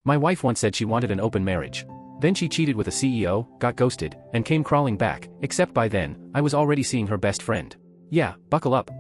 My wife once said she wanted an open marriage. Then she cheated with a CEO, got ghosted, and came crawling back, except by then, I was already seeing her best friend. Yeah, buckle up.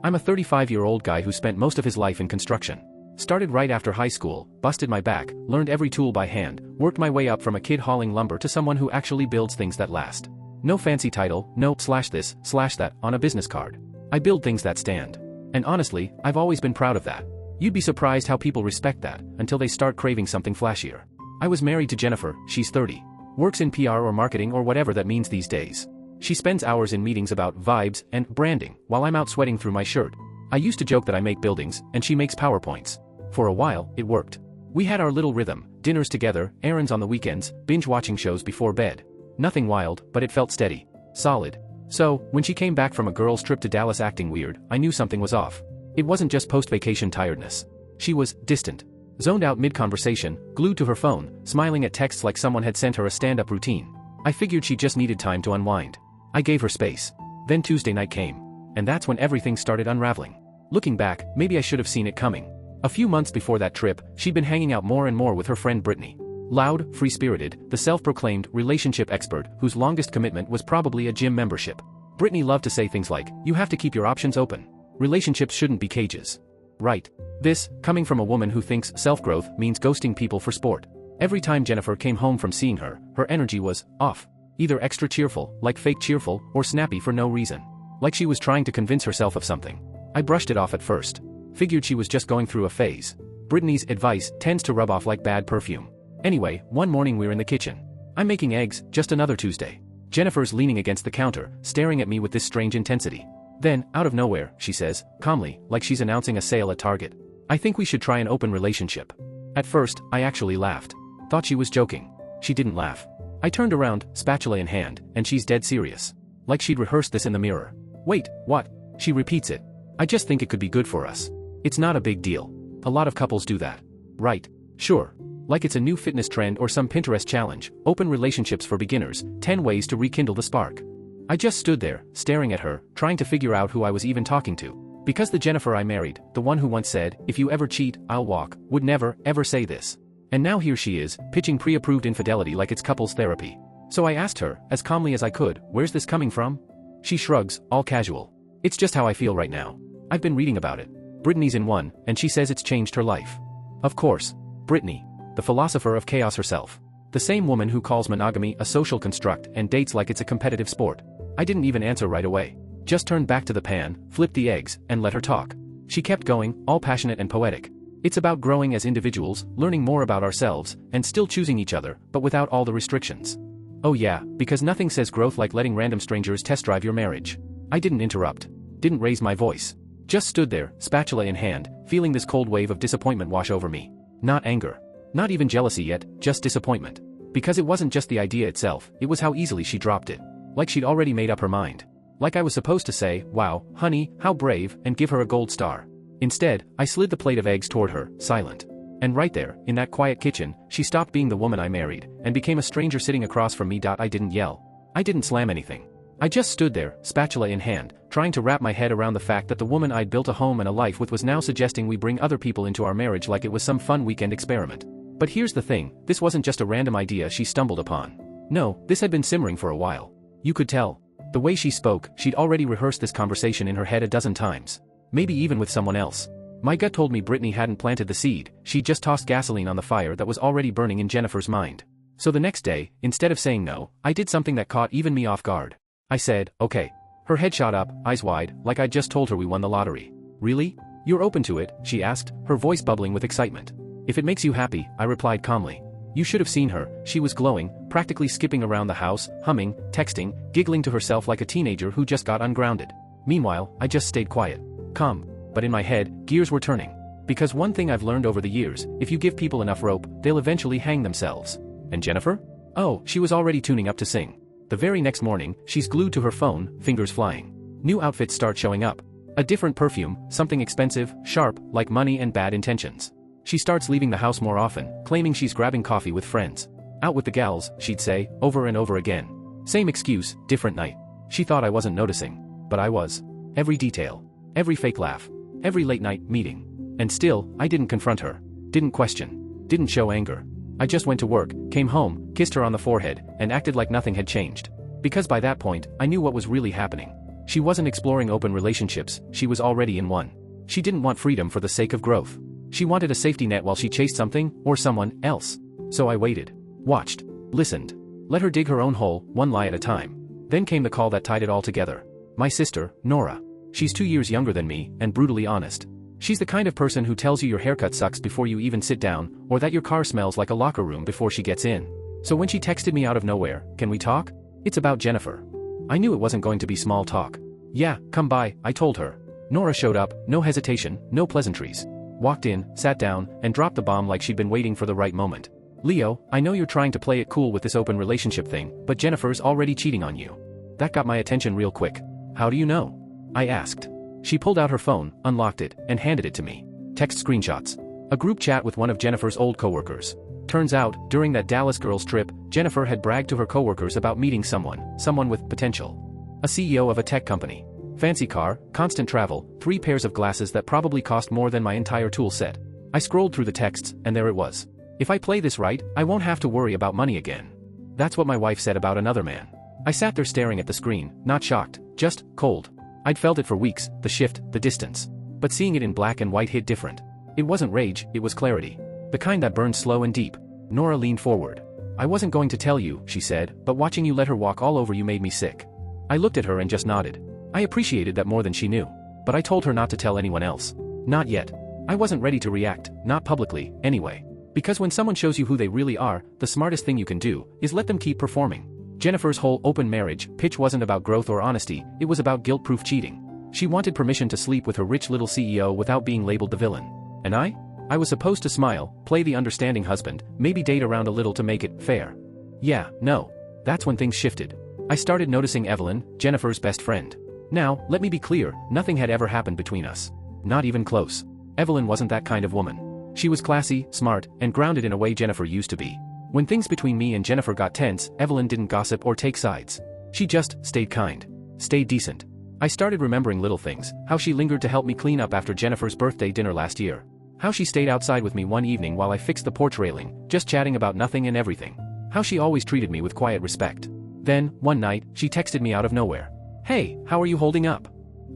I'm a 35-year-old guy who spent most of his life in construction. Started right after high school, busted my back, learned every tool by hand, worked my way up from a kid hauling lumber to someone who actually builds things that last. No fancy title, no /this/that on a business card. I build things that stand. And honestly, I've always been proud of that. You'd be surprised how people respect that, until they start craving something flashier. I was married to Jennifer, she's 30. Works in PR or marketing or whatever that means these days. She spends hours in meetings about vibes and branding, while I'm out sweating through my shirt. I used to joke that I make buildings, and she makes PowerPoints. For a while, it worked. We had our little rhythm, dinners together, errands on the weekends, binge-watching shows before bed. Nothing wild, but it felt steady. Solid. So, when she came back from a girls' trip to Dallas acting weird, I knew something was off. It wasn't just post-vacation tiredness. She was distant. Zoned out mid-conversation, glued to her phone, smiling at texts like someone had sent her a stand-up routine. I figured she just needed time to unwind. I gave her space. Then Tuesday night came. And that's when everything started unraveling. Looking back, maybe I should have seen it coming. A few months before that trip, she'd been hanging out more and more with her friend Brittany. Loud, free-spirited, the self-proclaimed relationship expert whose longest commitment was probably a gym membership. Brittany loved to say things like, "You have to keep your options open. Relationships shouldn't be cages." Right. This, coming from a woman who thinks self-growth means ghosting people for sport. Every time Jennifer came home from seeing her, her energy was off. Either extra cheerful, like fake cheerful, or snappy for no reason. Like she was trying to convince herself of something. I brushed it off at first. Figured she was just going through a phase. Brittany's advice tends to rub off like bad perfume. Anyway, one morning we're in the kitchen. I'm making eggs, just another Tuesday. Jennifer's leaning against the counter, staring at me with this strange intensity. Then, out of nowhere, she says, calmly, like she's announcing a sale at Target, "I think we should try an open relationship." At first, I actually laughed. Thought she was joking. She didn't laugh. I turned around, spatula in hand, and she's dead serious. Like she'd rehearsed this in the mirror. "Wait, what?" She repeats it. "I just think it could be good for us. It's not a big deal. A lot of couples do that." "Right. Sure. Like it's a new fitness trend or some Pinterest challenge, open relationships for beginners, 10 ways to rekindle the spark." I just stood there, staring at her, trying to figure out who I was even talking to. Because the Jennifer I married, the one who once said, "If you ever cheat, I'll walk," would never, ever say this. And now here she is, pitching pre-approved infidelity like it's couples therapy. So I asked her, as calmly as I could, "Where's this coming from?" She shrugs, all casual. "It's just how I feel right now. I've been reading about it. Brittany's in one, and she says it's changed her life." Of course. Brittany. The philosopher of chaos herself. The same woman who calls monogamy a social construct and dates like it's a competitive sport. I didn't even answer right away. Just turned back to the pan, flipped the eggs, and let her talk. She kept going, all passionate and poetic. It's about growing as individuals, learning more about ourselves, and still choosing each other, but without all the restrictions. Oh yeah, because nothing says growth like letting random strangers test drive your marriage. I didn't interrupt. Didn't raise my voice. Just stood there, spatula in hand, feeling this cold wave of disappointment wash over me. Not anger. Not even jealousy yet, just disappointment. Because it wasn't just the idea itself, it was how easily she dropped it. Like she'd already made up her mind. Like I was supposed to say, "Wow, honey, how brave," and give her a gold star. Instead, I slid the plate of eggs toward her, silent. And right there, in that quiet kitchen, she stopped being the woman I married, and became a stranger sitting across from me. I didn't yell. I didn't slam anything. I just stood there, spatula in hand, trying to wrap my head around the fact that the woman I'd built a home and a life with was now suggesting we bring other people into our marriage like it was some fun weekend experiment. But here's the thing, this wasn't just a random idea she stumbled upon. No, this had been simmering for a while. You could tell. The way she spoke, she'd already rehearsed this conversation in her head a dozen times. Maybe even with someone else. My gut told me Brittany hadn't planted the seed, she'd just tossed gasoline on the fire that was already burning in Jennifer's mind. So the next day, instead of saying no, I did something that caught even me off guard. I said, "Okay." Her head shot up, eyes wide, like I'd just told her we won the lottery. "Really? You're open to it?" she asked, her voice bubbling with excitement. "If it makes you happy," I replied calmly. You should have seen her, she was glowing, practically skipping around the house, humming, texting, giggling to herself like a teenager who just got ungrounded. Meanwhile, I just stayed quiet. Calm. But in my head, gears were turning. Because one thing I've learned over the years, if you give people enough rope, they'll eventually hang themselves. And Jennifer? Oh, she was already tuning up to sing. The very next morning, she's glued to her phone, fingers flying. New outfits start showing up. A different perfume, something expensive, sharp, like money and bad intentions. She starts leaving the house more often, claiming she's grabbing coffee with friends. Out with the gals, she'd say, over and over again. Same excuse, different night. She thought I wasn't noticing. But I was. Every detail. Every fake laugh. Every late night meeting. And still, I didn't confront her. Didn't question. Didn't show anger. I just went to work, came home, kissed her on the forehead, and acted like nothing had changed. Because by that point, I knew what was really happening. She wasn't exploring open relationships, she was already in one. She didn't want freedom for the sake of growth. She wanted a safety net while she chased something, or someone, else. So I waited. Watched. Listened. Let her dig her own hole, one lie at a time. Then came the call that tied it all together. My sister, Nora. She's 2 years younger than me, and brutally honest. She's the kind of person who tells you your haircut sucks before you even sit down, or that your car smells like a locker room before she gets in. So when she texted me out of nowhere, "Can we talk? It's about Jennifer." I knew it wasn't going to be small talk. "Yeah, come by," I told her. Nora showed up, no hesitation, no pleasantries. Walked in, sat down, and dropped the bomb like she'd been waiting for the right moment. "Leo, I know you're trying to play it cool with this open relationship thing, but Jennifer's already cheating on you." That got my attention real quick. "How do you know?" I asked. She pulled out her phone, unlocked it, and handed it to me. Text screenshots. A group chat with one of Jennifer's old coworkers. Turns out, during that Dallas girls trip, Jennifer had bragged to her coworkers about meeting someone with potential. A CEO of a tech company. Fancy car, constant travel, 3 pairs of glasses that probably cost more than my entire tool set. I scrolled through the texts, and there it was. "If I play this right, I won't have to worry about money again." That's what my wife said about another man. I sat there staring at the screen, not shocked, just cold. I'd felt it for weeks, the shift, the distance. But seeing it in black and white hit different. It wasn't rage, it was clarity. The kind that burned slow and deep. Nora leaned forward. "I wasn't going to tell you," she said, "but watching you let her walk all over you made me sick." I looked at her and just nodded. I appreciated that more than she knew. But I told her not to tell anyone else. Not yet. I wasn't ready to react, not publicly, anyway. Because when someone shows you who they really are, the smartest thing you can do is let them keep performing. Jennifer's whole open marriage pitch wasn't about growth or honesty, it was about guilt-proof cheating. She wanted permission to sleep with her rich little CEO without being labeled the villain. And I was supposed to smile, play the understanding husband, maybe date around a little to make it fair. Yeah, no. That's when things shifted. I started noticing Evelyn, Jennifer's best friend. Now, let me be clear, nothing had ever happened between us. Not even close. Evelyn wasn't that kind of woman. She was classy, smart, and grounded in a way Jennifer used to be. When things between me and Jennifer got tense, Evelyn didn't gossip or take sides. She just stayed kind. Stayed decent. I started remembering little things, how she lingered to help me clean up after Jennifer's birthday dinner last year. How she stayed outside with me one evening while I fixed the porch railing, just chatting about nothing and everything. How she always treated me with quiet respect. Then, one night, she texted me out of nowhere. "Hey, how are you holding up?"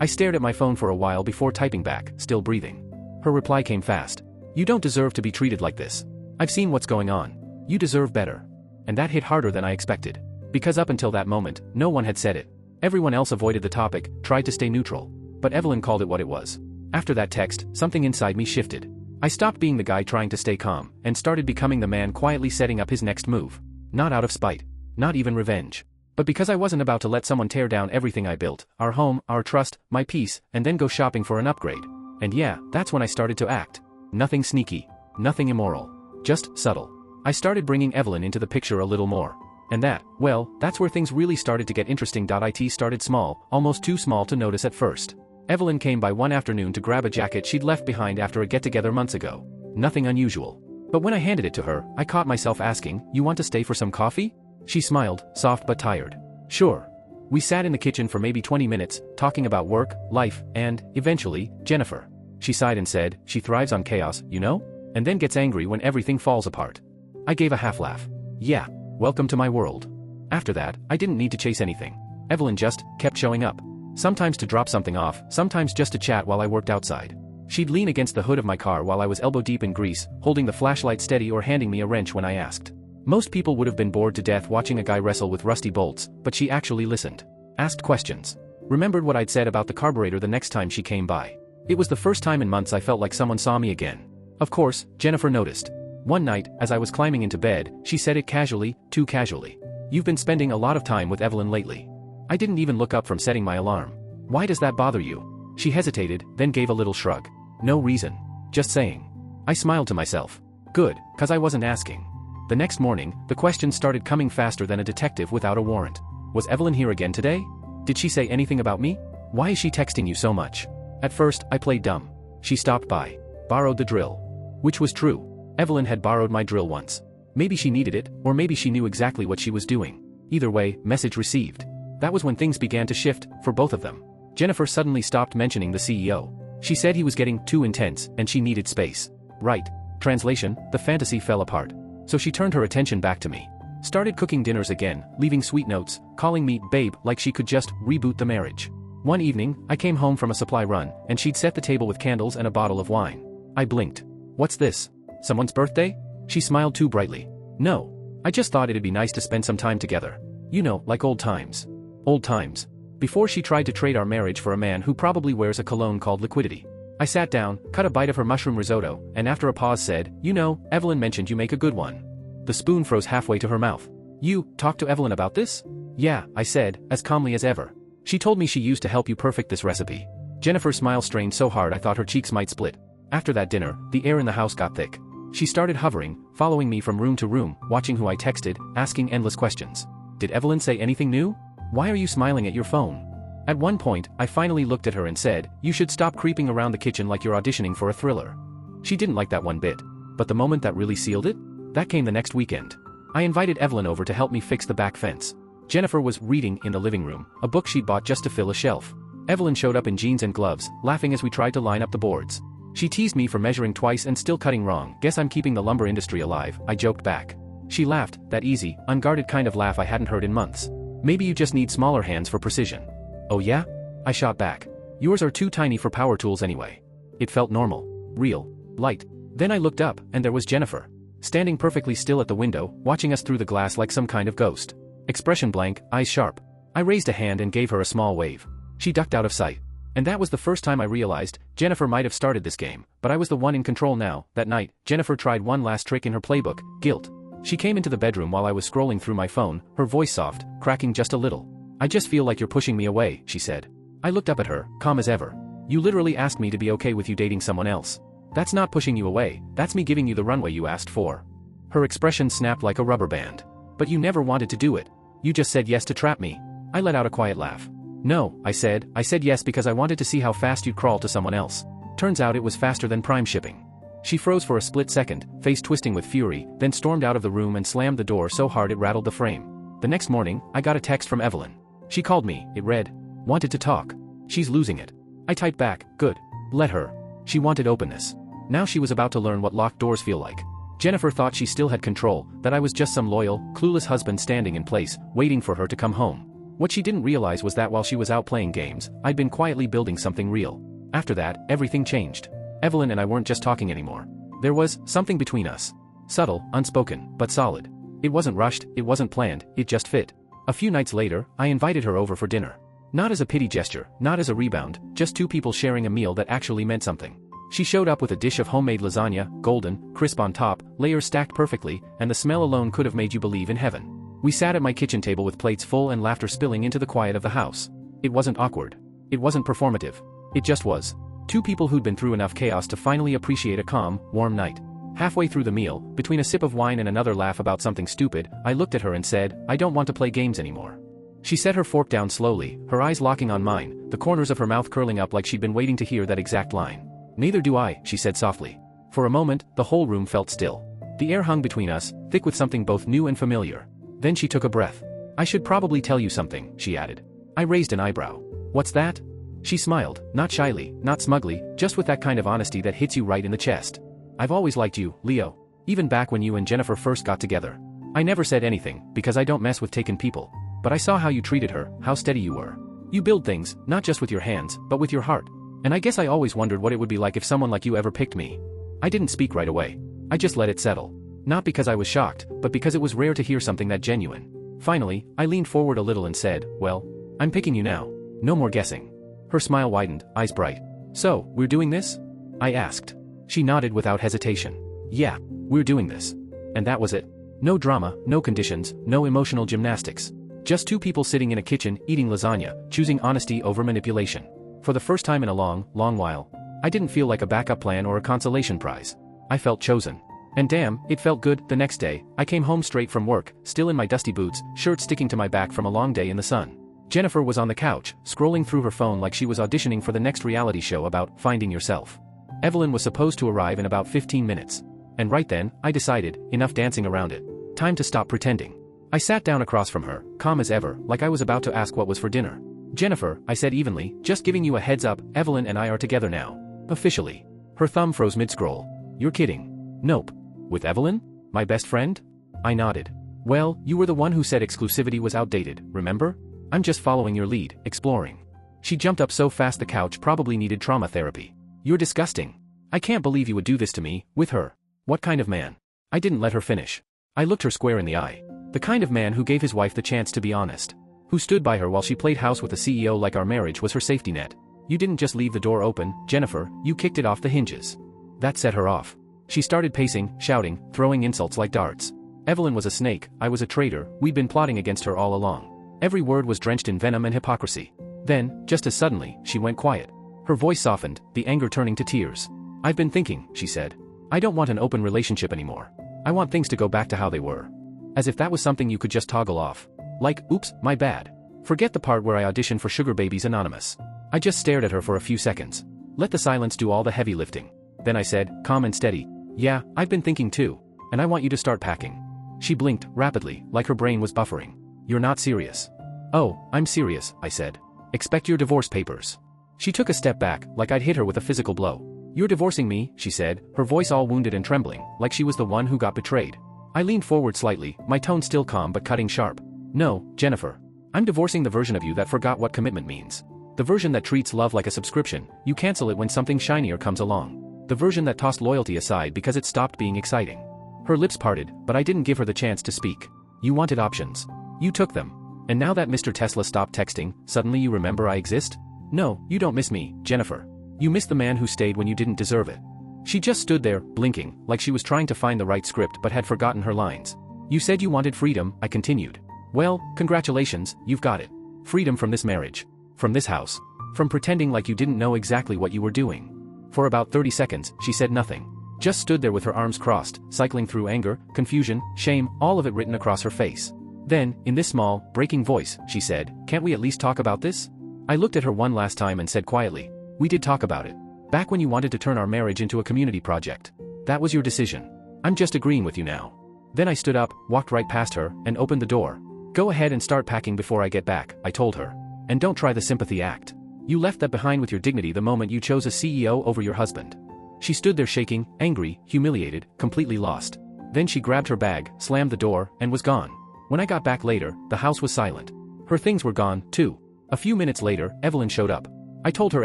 I stared at my phone for a while before typing back, still breathing. Her reply came fast. "You don't deserve to be treated like this. I've seen what's going on. You deserve better." And that hit harder than I expected. Because up until that moment, no one had said it. Everyone else avoided the topic, tried to stay neutral. But Evelyn called it what it was. After that text, something inside me shifted. I stopped being the guy trying to stay calm, and started becoming the man quietly setting up his next move. Not out of spite. Not even revenge. But because I wasn't about to let someone tear down everything I built, our home, our trust, my peace, and then go shopping for an upgrade. And yeah, that's when I started to act. Nothing sneaky. Nothing immoral. Just subtle. I started bringing Evelyn into the picture a little more. And that's where things really started to get interesting. It started small, almost too small to notice at first. Evelyn came by one afternoon to grab a jacket she'd left behind after a get-together months ago. Nothing unusual. But when I handed it to her, I caught myself asking, "You want to stay for some coffee?" She smiled, soft but tired. "Sure." We sat in the kitchen for maybe 20 minutes, talking about work, life, and, eventually, Jennifer. She sighed and said, "She thrives on chaos, you know? And then gets angry when everything falls apart." I gave a half laugh. "Yeah. Welcome to my world." After that, I didn't need to chase anything. Evelyn just kept showing up. Sometimes to drop something off, sometimes just to chat while I worked outside. She'd lean against the hood of my car while I was elbow-deep in grease, holding the flashlight steady or handing me a wrench when I asked. Most people would have been bored to death watching a guy wrestle with rusty bolts, but she actually listened. Asked questions. Remembered what I'd said about the carburetor the next time she came by. It was the first time in months I felt like someone saw me again. Of course, Jennifer noticed. One night, as I was climbing into bed, she said it casually, too casually. "You've been spending a lot of time with Evelyn lately." I didn't even look up from setting my alarm. "Why does that bother you?" She hesitated, then gave a little shrug. "No reason. Just saying." I smiled to myself. Good, 'cause I wasn't asking. The next morning, the questions started coming faster than a detective without a warrant. "Was Evelyn here again today? Did she say anything about me? Why is she texting you so much?" At first, I played dumb. She stopped by. Borrowed the drill. Which was true. Evelyn had borrowed my drill once. Maybe she needed it, or maybe she knew exactly what she was doing. Either way, message received. That was when things began to shift, for both of them. Jennifer suddenly stopped mentioning the CEO. She said he was getting too intense, and she needed space. Right. Translation, the fantasy fell apart. So she turned her attention back to me. Started cooking dinners again, leaving sweet notes, calling me babe like she could just reboot the marriage. One evening, I came home from a supply run, and she'd set the table with candles and a bottle of wine. I blinked. What's this? Someone's birthday? She smiled too brightly. No. I just thought it'd be nice to spend some time together. You know, like old times. Old times. Before she tried to trade our marriage for a man who probably wears a cologne called Liquidity. I sat down, cut a bite of her mushroom risotto, and after a pause said, you know, Evelyn mentioned you make a good one. The spoon froze halfway to her mouth. You talked to Evelyn about this? Yeah, I said, as calmly as ever. She told me she used to help you perfect this recipe. Jennifer's smile strained so hard I thought her cheeks might split. After that dinner, the air in the house got thick. She started hovering, following me from room to room, watching who I texted, asking endless questions. Did Evelyn say anything new? Why are you smiling at your phone? At one point, I finally looked at her and said, you should stop creeping around the kitchen like you're auditioning for a thriller. She didn't like that one bit. But the moment that really sealed it? That came the next weekend. I invited Evelyn over to help me fix the back fence. Jennifer was reading in the living room, a book she'd bought just to fill a shelf. Evelyn showed up in jeans and gloves, laughing as we tried to line up the boards. She teased me for measuring twice and still cutting wrong. Guess I'm keeping the lumber industry alive, I joked back. She laughed, that easy, unguarded kind of laugh I hadn't heard in months. Maybe you just need smaller hands for precision. Oh yeah? I shot back. Yours are too tiny for power tools anyway. It felt normal. Real. Light. Then I looked up, and there was Jennifer. Standing perfectly still at the window, watching us through the glass like some kind of ghost. Expression blank, eyes sharp. I raised a hand and gave her a small wave. She ducked out of sight. And that was the first time I realized, Jennifer might have started this game, but I was the one in control now. That night, Jennifer tried one last trick in her playbook, guilt. She came into the bedroom while I was scrolling through my phone, her voice soft, cracking just a little. I just feel like you're pushing me away, she said. I looked up at her, calm as ever. You literally asked me to be okay with you dating someone else. That's not pushing you away, that's me giving you the runway you asked for. Her expression snapped like a rubber band. But you never wanted to do it. You just said yes to trap me. I let out a quiet laugh. No, I said yes because I wanted to see how fast you'd crawl to someone else. Turns out it was faster than Prime shipping. She froze for a split second, face twisting with fury, then stormed out of the room and slammed the door so hard it rattled the frame. The next morning, I got a text from Evelyn. She called me, it read, wanted to talk. She's losing it. I typed back, good. Let her. She wanted openness. Now she was about to learn what locked doors feel like. Jennifer thought she still had control, that I was just some loyal, clueless husband standing in place, waiting for her to come home. What she didn't realize was that while she was out playing games, I'd been quietly building something real. After that, everything changed. Evelyn and I weren't just talking anymore. There was something between us. Subtle, unspoken, but solid. It wasn't rushed, it wasn't planned, it just fit. A few nights later, I invited her over for dinner. Not as a pity gesture, not as a rebound, just two people sharing a meal that actually meant something. She showed up with a dish of homemade lasagna, golden, crisp on top, layers stacked perfectly, and the smell alone could have made you believe in heaven. We sat at my kitchen table with plates full and laughter spilling into the quiet of the house. It wasn't awkward. It wasn't performative. It just was. Two people who'd been through enough chaos to finally appreciate a calm, warm night. Halfway through the meal, between a sip of wine and another laugh about something stupid, I looked at her and said, I don't want to play games anymore. She set her fork down slowly, her eyes locking on mine, the corners of her mouth curling up like she'd been waiting to hear that exact line. Neither do I, she said softly. For a moment, the whole room felt still. The air hung between us, thick with something both new and familiar. Then she took a breath. I should probably tell you something, she added. I raised an eyebrow. What's that? She smiled, not shyly, not smugly, just with that kind of honesty that hits you right in the chest. I've always liked you, Leo. Even back when you and Jennifer first got together. I never said anything, because I don't mess with taken people. But I saw how you treated her, how steady you were. You build things, not just with your hands, but with your heart. And I guess I always wondered what it would be like if someone like you ever picked me. I didn't speak right away. I just let it settle. Not because I was shocked, but because it was rare to hear something that genuine. Finally, I leaned forward a little and said, well, I'm picking you now. No more guessing. Her smile widened, eyes bright. So, we're doing this? I asked. She nodded without hesitation. Yeah, we're doing this. And that was it. No drama, no conditions, no emotional gymnastics. Just two people sitting in a kitchen, eating lasagna, choosing honesty over manipulation. For the first time in a long, long while, I didn't feel like a backup plan or a consolation prize. I felt chosen. And damn, it felt good. The next day, I came home straight from work, still in my dusty boots, shirt sticking to my back from a long day in the sun. Jennifer was on the couch, scrolling through her phone like she was auditioning for the next reality show about finding yourself. Evelyn was supposed to arrive in about 15 minutes. And right then, I decided, enough dancing around it. Time to stop pretending. I sat down across from her, calm as ever, like I was about to ask what was for dinner. Jennifer, I said evenly, just giving you a heads up, Evelyn and I are together now. Officially. Her thumb froze mid-scroll. You're kidding. Nope. With Evelyn? My best friend? I nodded. Well, you were the one who said exclusivity was outdated, remember? I'm just following your lead, exploring. She jumped up so fast the couch probably needed trauma therapy. You're disgusting. I can't believe you would do this to me, with her. What kind of man? I didn't let her finish. I looked her square in the eye. The kind of man who gave his wife the chance to be honest. Who stood by her while she played house with the CEO like our marriage was her safety net. You didn't just leave the door open, Jennifer, you kicked it off the hinges. That set her off. She started pacing, shouting, throwing insults like darts. Evelyn was a snake, I was a traitor, we'd been plotting against her all along. Every word was drenched in venom and hypocrisy. Then, just as suddenly, she went quiet. Her voice softened, the anger turning to tears. I've been thinking, she said. I don't want an open relationship anymore. I want things to go back to how they were. As if that was something you could just toggle off. Like, oops, my bad. Forget the part where I auditioned for Sugar Babies Anonymous. I just stared at her for a few seconds. Let the silence do all the heavy lifting. Then I said, calm and steady, yeah, I've been thinking too. And I want you to start packing. She blinked, rapidly, like her brain was buffering. You're not serious. Oh, I'm serious, I said. Expect your divorce papers. She took a step back, like I'd hit her with a physical blow. You're divorcing me, she said, her voice all wounded and trembling, like she was the one who got betrayed. I leaned forward slightly, my tone still calm but cutting sharp. No, Jennifer. I'm divorcing the version of you that forgot what commitment means. The version that treats love like a subscription, you cancel it when something shinier comes along. The version that tossed loyalty aside because it stopped being exciting. Her lips parted, but I didn't give her the chance to speak. You wanted options. You took them. And now that Mr. Tesla stopped texting, suddenly you remember I exist? No, you don't miss me, Jennifer. You miss the man who stayed when you didn't deserve it. She just stood there, blinking, like she was trying to find the right script but had forgotten her lines. You said you wanted freedom, I continued. Well, congratulations, you've got it. Freedom from this marriage. From this house. From pretending like you didn't know exactly what you were doing. For about 30 seconds, she said nothing. Just stood there with her arms crossed, cycling through anger, confusion, shame, all of it written across her face. Then, in this small, breaking voice, she said, can't we at least talk about this? I looked at her one last time and said quietly, we did talk about it. Back when you wanted to turn our marriage into a community project. That was your decision. I'm just agreeing with you now. Then I stood up, walked right past her, and opened the door. Go ahead and start packing before I get back, I told her. And don't try the sympathy act. You left that behind with your dignity the moment you chose a CEO over your husband. She stood there shaking, angry, humiliated, completely lost. Then she grabbed her bag, slammed the door, and was gone. When I got back later, the house was silent. Her things were gone, too. A few minutes later, Evelyn showed up. I told her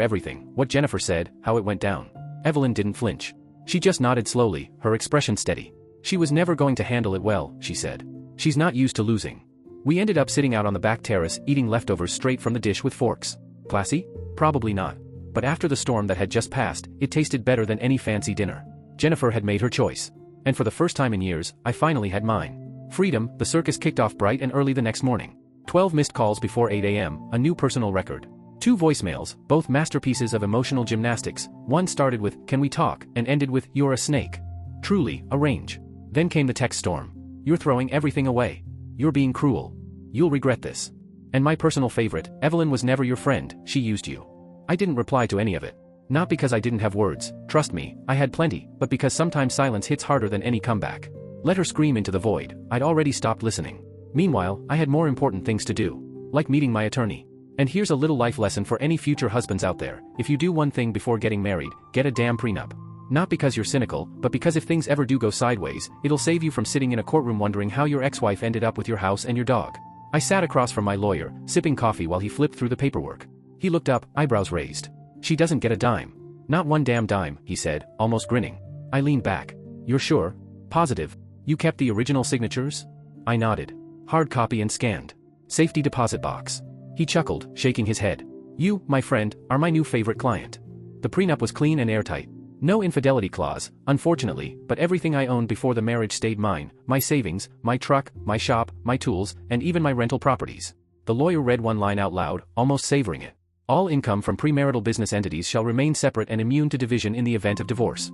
everything, what Jennifer said, how it went down. Evelyn didn't flinch. She just nodded slowly, her expression steady. She was never going to handle it well, she said. She's not used to losing. We ended up sitting out on the back terrace, eating leftovers straight from the dish with forks. Classy? Probably not. But after the storm that had just passed, it tasted better than any fancy dinner. Jennifer had made her choice. And for the first time in years, I finally had mine. Freedom, the circus kicked off bright and early the next morning. 12 missed calls before 8 a.m., a new personal record. 2 voicemails, both masterpieces of emotional gymnastics. One started with, can we talk, and ended with, you're a snake. Truly, a range. Then came the text storm. You're throwing everything away. You're being cruel. You'll regret this. And my personal favorite, Evelyn was never your friend, she used you. I didn't reply to any of it. Not because I didn't have words, trust me, I had plenty, but because sometimes silence hits harder than any comeback. Let her scream into the void, I'd already stopped listening. Meanwhile, I had more important things to do. Like meeting my attorney. And here's a little life lesson for any future husbands out there, if you do one thing before getting married, get a damn prenup. Not because you're cynical, but because if things ever do go sideways, it'll save you from sitting in a courtroom wondering how your ex-wife ended up with your house and your dog. I sat across from my lawyer, sipping coffee while he flipped through the paperwork. He looked up, eyebrows raised. She doesn't get a dime. Not one damn dime, he said, almost grinning. I leaned back. You're sure? Positive? You kept the original signatures? I nodded. Hard copy and scanned. Safety deposit box. He chuckled, shaking his head. You, my friend, are my new favorite client. The prenup was clean and airtight. No infidelity clause, unfortunately, but everything I owned before the marriage stayed mine, my savings, my truck, my shop, my tools, and even my rental properties. The lawyer read one line out loud, almost savoring it. All income from premarital business entities shall remain separate and immune to division in the event of divorce.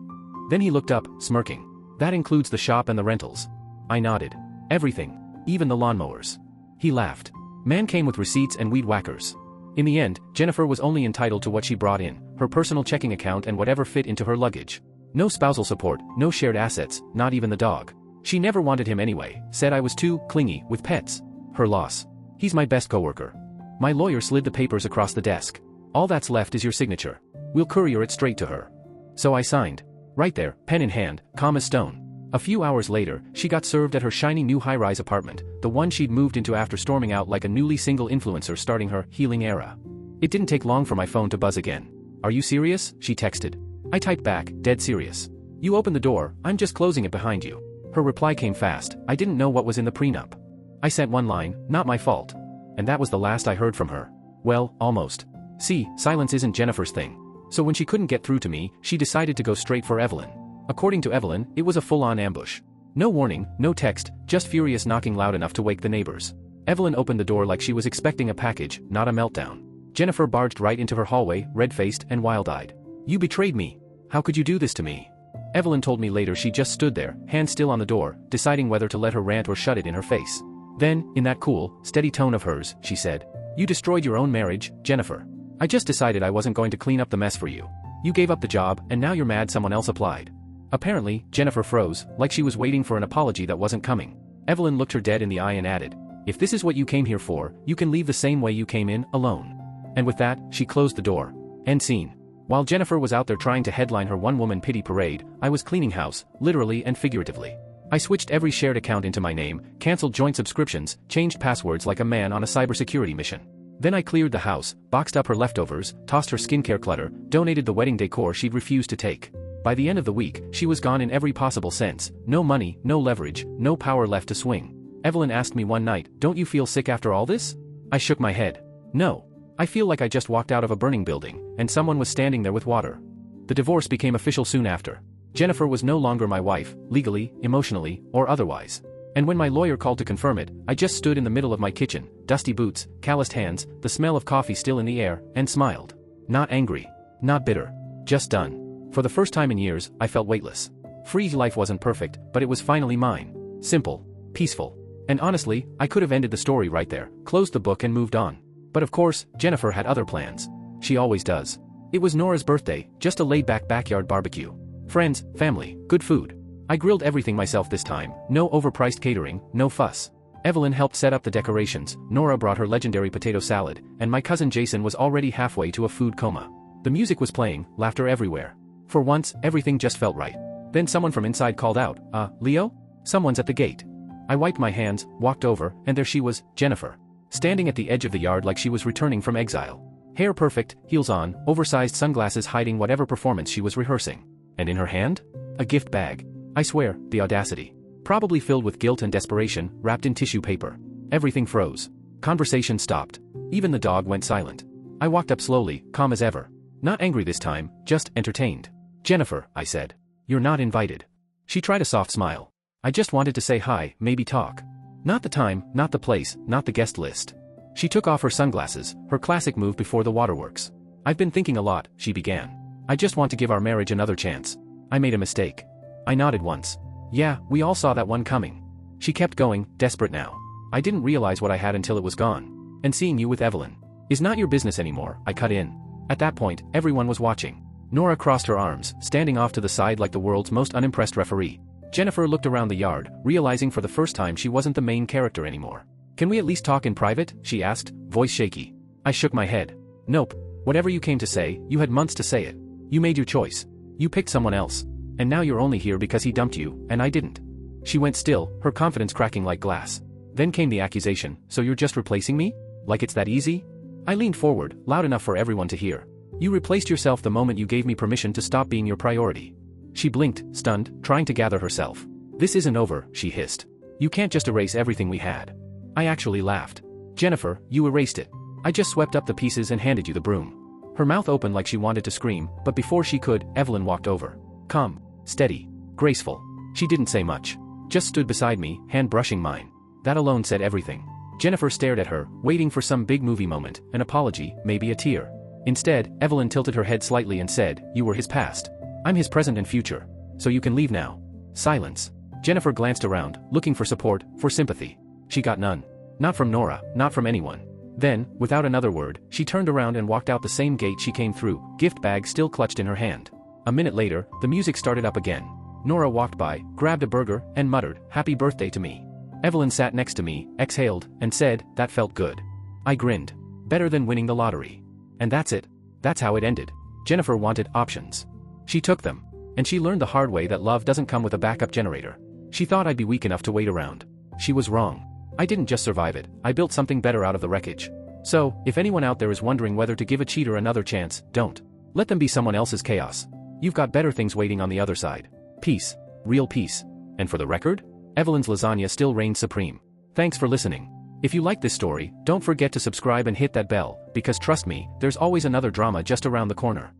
Then he looked up, smirking. That includes the shop and the rentals. I nodded. Everything. Even the lawnmowers. He laughed. Man came with receipts and weed whackers. In the end, Jennifer was only entitled to what she brought in, her personal checking account and whatever fit into her luggage. No spousal support, no shared assets, not even the dog. She never wanted him anyway, said I was too clingy with pets. Her loss. He's my best coworker. My lawyer slid the papers across the desk. All that's left is your signature. We'll courier it straight to her. So I signed. Right there, pen in hand, calm as stone. A few hours later, she got served at her shiny new high-rise apartment, the one she'd moved into after storming out like a newly single influencer starting her healing era. It didn't take long for my phone to buzz again. "Are you serious?" she texted. I typed back, "Dead serious. You open the door, I'm just closing it behind you." Her reply came fast, "I didn't know what was in the prenup." I sent one line, "Not my fault." And that was the last I heard from her. Well, almost. See, silence isn't Jennifer's thing. So when she couldn't get through to me, she decided to go straight for Evelyn. According to Evelyn, it was a full-on ambush. No warning, no text, just furious knocking loud enough to wake the neighbors. Evelyn opened the door like she was expecting a package, not a meltdown. Jennifer barged right into her hallway, red-faced and wild-eyed. "You betrayed me. How could you do this to me?" Evelyn told me later she just stood there, hand still on the door, deciding whether to let her rant or shut it in her face. Then, in that cool, steady tone of hers, she said, "You destroyed your own marriage, Jennifer. I just decided I wasn't going to clean up the mess for you. You gave up the job, and now you're mad someone else applied." Apparently, Jennifer froze, like she was waiting for an apology that wasn't coming. Evelyn looked her dead in the eye and added, "If this is what you came here for, you can leave the same way you came in, alone." And with that, she closed the door. End scene. While Jennifer was out there trying to headline her one-woman pity parade, I was cleaning house, literally and figuratively. I switched every shared account into my name, canceled joint subscriptions, changed passwords like a man on a cybersecurity mission. Then I cleared the house, boxed up her leftovers, tossed her skincare clutter, donated the wedding decor she'd refused to take. By the end of the week, she was gone in every possible sense. No money, no leverage, no power left to swing. Evelyn asked me one night, "Don't you feel sick after all this?" I shook my head. "No. I feel like I just walked out of a burning building, and someone was standing there with water." The divorce became official soon after. Jennifer was no longer my wife, legally, emotionally, or otherwise. And when my lawyer called to confirm it, I just stood in the middle of my kitchen, dusty boots, calloused hands, the smell of coffee still in the air, and smiled. Not angry. Not bitter. Just done. For the first time in years, I felt weightless. Free. Life wasn't perfect, but it was finally mine. Simple. Peaceful. And honestly, I could have ended the story right there, closed the book and moved on. But of course, Jennifer had other plans. She always does. It was Nora's birthday, just a laid-back backyard barbecue. Friends, family, good food. I grilled everything myself this time, no overpriced catering, no fuss. Evelyn helped set up the decorations, Nora brought her legendary potato salad, and my cousin Jason was already halfway to a food coma. The music was playing, laughter everywhere. For once, everything just felt right. Then someone from inside called out, Leo? Someone's at the gate." I wiped my hands, walked over, and there she was, Jennifer. Standing at the edge of the yard like she was returning from exile. Hair perfect, heels on, oversized sunglasses hiding whatever performance she was rehearsing. And in her hand? A gift bag. I swear, the audacity. Probably filled with guilt and desperation, wrapped in tissue paper. Everything froze. Conversation stopped. Even the dog went silent. I walked up slowly, calm as ever. Not angry this time, just entertained. "Jennifer," I said. "You're not invited." She tried a soft smile. "I just wanted to say hi, maybe talk. Not the time, not the place, not the guest list." She took off her sunglasses, her classic move before the waterworks. "I've been thinking a lot," she began. "I just want to give our marriage another chance. I made a mistake." I nodded once. "Yeah, we all saw that one coming." She kept going, desperate now. "I didn't realize what I had until it was gone. And seeing you with Evelyn is not your business anymore," I cut in. At that point, everyone was watching. Nora crossed her arms, standing off to the side like the world's most unimpressed referee. Jennifer looked around the yard, realizing for the first time she wasn't the main character anymore. "Can we at least talk in private?" she asked, voice shaky. I shook my head. "Nope. Whatever you came to say, you had months to say it. You made your choice. You picked someone else. And now you're only here because he dumped you, and I didn't." She went still, her confidence cracking like glass. Then came the accusation, "So you're just replacing me? Like it's that easy?" I leaned forward, loud enough for everyone to hear. "You replaced yourself the moment you gave me permission to stop being your priority." She blinked, stunned, trying to gather herself. "This isn't over," she hissed. "You can't just erase everything we had." I actually laughed. "Jennifer, you erased it. I just swept up the pieces and handed you the broom." Her mouth opened like she wanted to scream, but before she could, Evelyn walked over. Calm, steady, graceful. She didn't say much. Just stood beside me, hand brushing mine. That alone said everything. Jennifer stared at her, waiting for some big movie moment, an apology, maybe a tear. Instead, Evelyn tilted her head slightly and said, "You were his past. I'm his present and future. So you can leave now." Silence. Jennifer glanced around, looking for support, for sympathy. She got none. Not from Nora, not from anyone. Then, without another word, she turned around and walked out the same gate she came through, gift bag still clutched in her hand. A minute later, the music started up again. Nora walked by, grabbed a burger, and muttered, "Happy birthday to me." Evelyn sat next to me, exhaled, and said, "That felt good." I grinned. Better than winning the lottery. And that's it. That's how it ended. Jennifer wanted options. She took them. And she learned the hard way that love doesn't come with a backup generator. She thought I'd be weak enough to wait around. She was wrong. I didn't just survive it, I built something better out of the wreckage. So, if anyone out there is wondering whether to give a cheater another chance, don't. Let them be someone else's chaos. You've got better things waiting on the other side. Peace. Real peace. And for the record, Evelyn's lasagna still reigns supreme. Thanks for listening. If you like this story, don't forget to subscribe and hit that bell, because trust me, there's always another drama just around the corner.